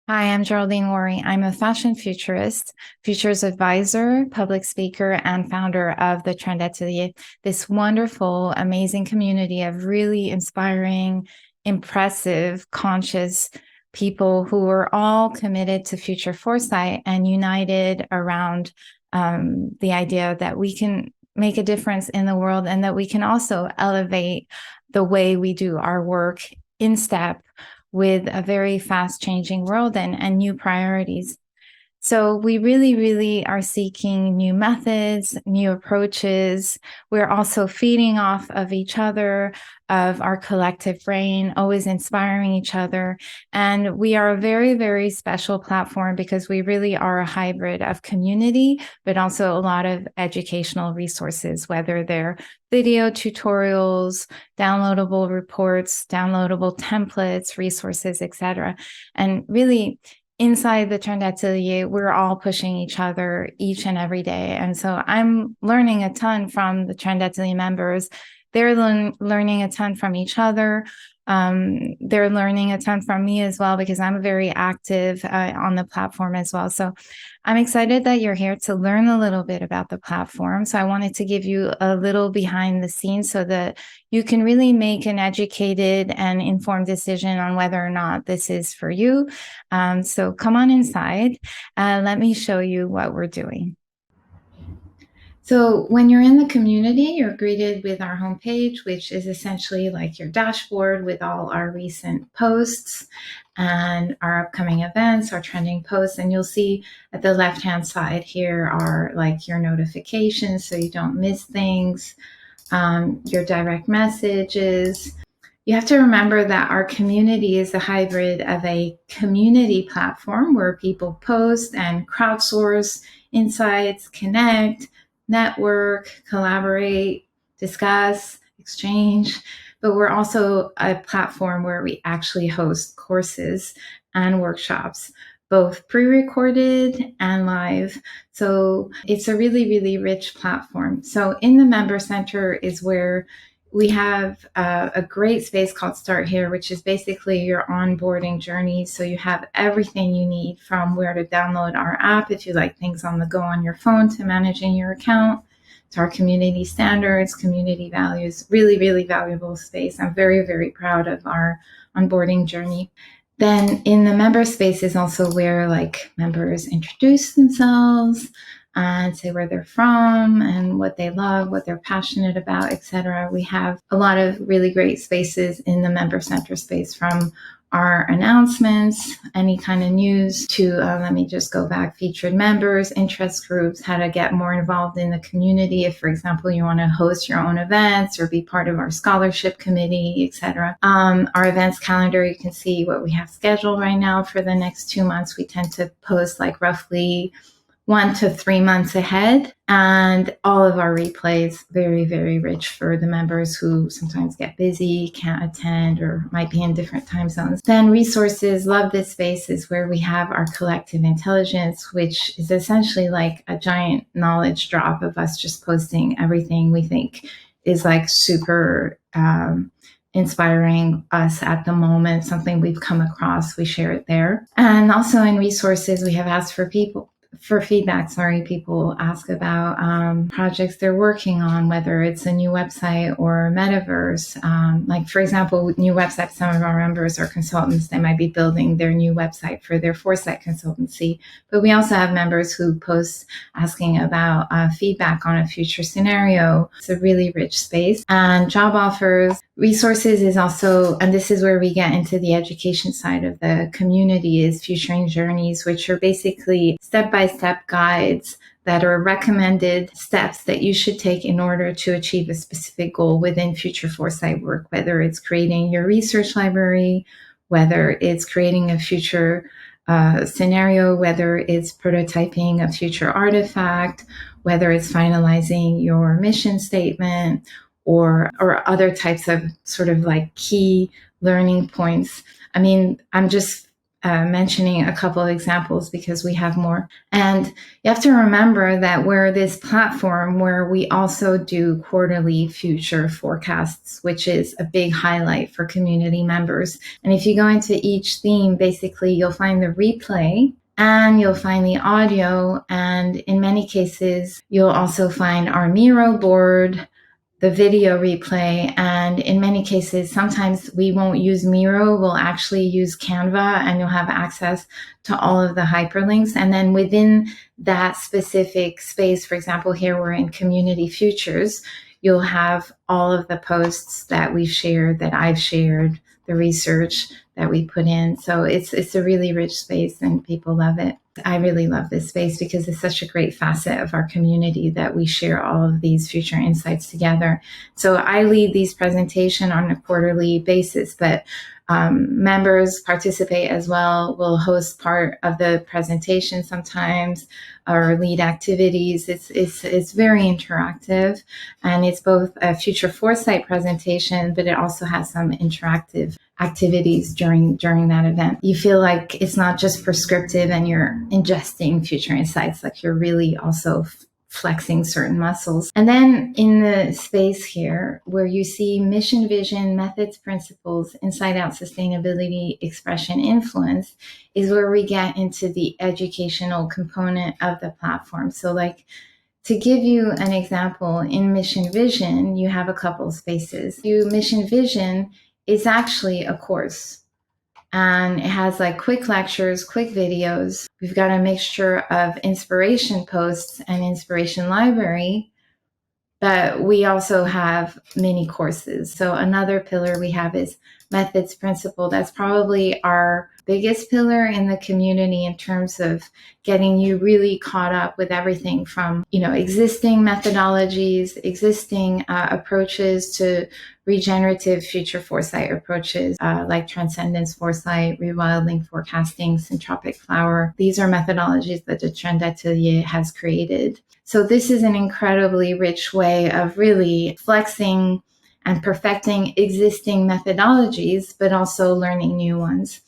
Hi, I'm Geraldine Worry. I'm a fashion futurist, futures advisor, public speaker, and founder of the Trend Atelier, this wonderful, amazing community of really inspiring, impressive, conscious people who are all committed to future foresight and united around the idea that we can make a difference in the world and that we can also elevate the way we do our work in step with a very fast changing world and new priorities. So we really, really are seeking new methods, new approaches. We're also feeding off of each other, of our collective brain, always inspiring each other. And we are a very, very special platform because we really are a hybrid of community, but also a lot of educational resources, whether they're video tutorials, downloadable reports, downloadable templates, resources, etc. And really, inside the Trend Atelier, we're all pushing each other each and every day. And so I'm learning a ton from the Trend Atelier members. They're learning a ton from each other. They're learning a ton from me as well because I'm very active on the platform as well. So I'm excited that you're here to learn a little bit about the platform. So I wanted to give you a little behind the scenes so that you can really make an educated and informed decision on whether or not this is for you. So come on inside. Let me show you what we're doing. So when you're in the community, you're greeted with our homepage, which is essentially like your dashboard with all our recent posts and our upcoming events, our trending posts. And you'll see at the left-hand side here are like your notifications so you don't miss things, your direct messages. You have to remember that our community is a hybrid of a community platform where people post and crowdsource insights, connect, network, collaborate, discuss, exchange. But we're also a platform where we actually host courses and workshops, both pre-recorded and live. So it's a really, really rich platform. So in the Member Center is where we have a great space called Start Here, which is basically your onboarding journey. So you have everything you need from where to download our app if you like things on the go on your phone to managing your account, to our community standards, community values, really, really valuable space. I'm very, very proud of our onboarding journey. Then in the member space is also where like members introduce themselves and say where they're from and what they love, what they're passionate about, etc. We have a lot of really great spaces in the member center space, from our announcements, any kind of news, to let me just go back, featured members, interest groups, how to get more involved in the community. If, for example, you want to host your own events or be part of our scholarship committee, etc. Our events calendar, you can see what we have scheduled right now for the next 2 months. We tend to post like roughly 1 to 3 months ahead, and all of our replays very, very rich for the members who sometimes get busy, can't attend, or might be in different time zones. Then resources, love this space, is where we have our collective intelligence, which is essentially like a giant knowledge drop of us just posting everything we think is like super inspiring us at the moment, something we've come across, we share it there. And also in resources, we have asked for feedback. People ask about projects they're working on, whether it's a new website or metaverse. Like, for example, new websites, some of our members are consultants. They might be building their new website for their foresight consultancy. But we also have members who post asking about feedback on a future scenario. It's a really rich space. And job offers. Resources is also, and this is where we get into the education side of the community, is Futuring Journeys, which are basically step-by-step guides that are recommended steps that you should take in order to achieve a specific goal within future foresight work, whether it's creating your research library, whether it's creating a future scenario, whether it's prototyping a future artifact, whether it's finalizing your mission statement, or other types of sort of like key learning points. I mean, I'm just mentioning a couple of examples because we have more. And you have to remember that we're this platform where we also do quarterly future forecasts, which is a big highlight for community members. And if you go into each theme, basically you'll find the replay and you'll find the audio. And in many cases, you'll also find our Miro board, the video replay, and in many cases, sometimes we won't use Miro, we'll actually use Canva, and you'll have access to all of the hyperlinks. And then within that specific space, for example, here we're in Community Futures, you'll have all of the posts that we've shared, that I've shared, the research that we put in. So it's a really rich space and people love it. I really love this space because it's such a great facet of our community that we share all of these future insights together. So I lead these presentations on a quarterly basis, but members participate as well. We'll host part of the presentation sometimes or lead activities. It's very interactive, and it's both a future foresight presentation, but it also has some interactive activities during that event. You feel like it's not just prescriptive and you're ingesting future insights, like you're really also flexing certain muscles. And then in the space here where you see mission, vision, methods, principles, inside out sustainability, expression, influence is where we get into the educational component of the platform. So like, to give you an example, in mission vision, you have a couple spaces. Mission vision is actually a course. And it has like quick lectures, quick videos. We've got a mixture of inspiration posts and inspiration library, but we also have mini courses. So another pillar we have is methods principle. That's probably our biggest pillar in the community in terms of getting you really caught up with everything from, existing methodologies, existing approaches to regenerative future foresight approaches like transcendence foresight, rewilding forecasting, syntropic flower. These are methodologies that the Trend Atelier has created. So this is an incredibly rich way of really flexing and perfecting existing methodologies, but also learning new ones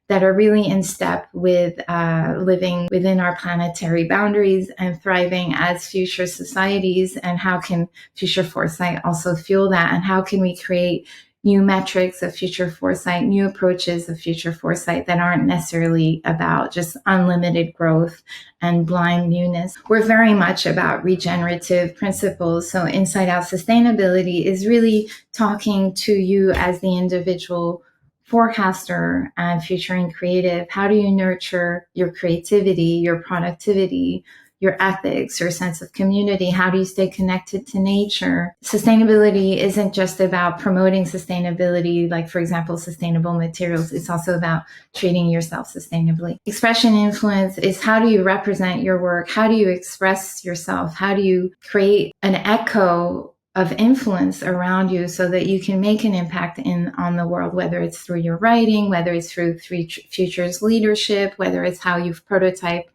that are really in step with living within our planetary boundaries and thriving as future societies. And how can future foresight also fuel that? And how can we create new metrics of future foresight, new approaches of future foresight that aren't necessarily about just unlimited growth and blind newness? We're very much about regenerative principles. So inside out sustainability is really talking to you as the individual forecaster and futuring creative. How do you nurture your creativity, your productivity, your ethics, your sense of community? How do you stay connected to nature? Sustainability isn't just about promoting sustainability, like, for example, sustainable materials. It's also about treating yourself sustainably. Expression influence is how do you represent your work? How do you express yourself? How do you create an echo of influence around you so that you can make an impact on the world, whether it's through your writing, whether it's through Future's leadership, whether it's how you prototype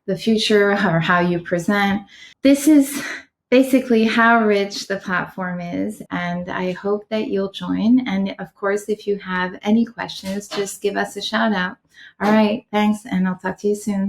the future or how you present. This is basically how rich the platform is, and I hope that you'll join. And of course, if you have any questions, just give us a shout out. All right, thanks, and I'll talk to you soon.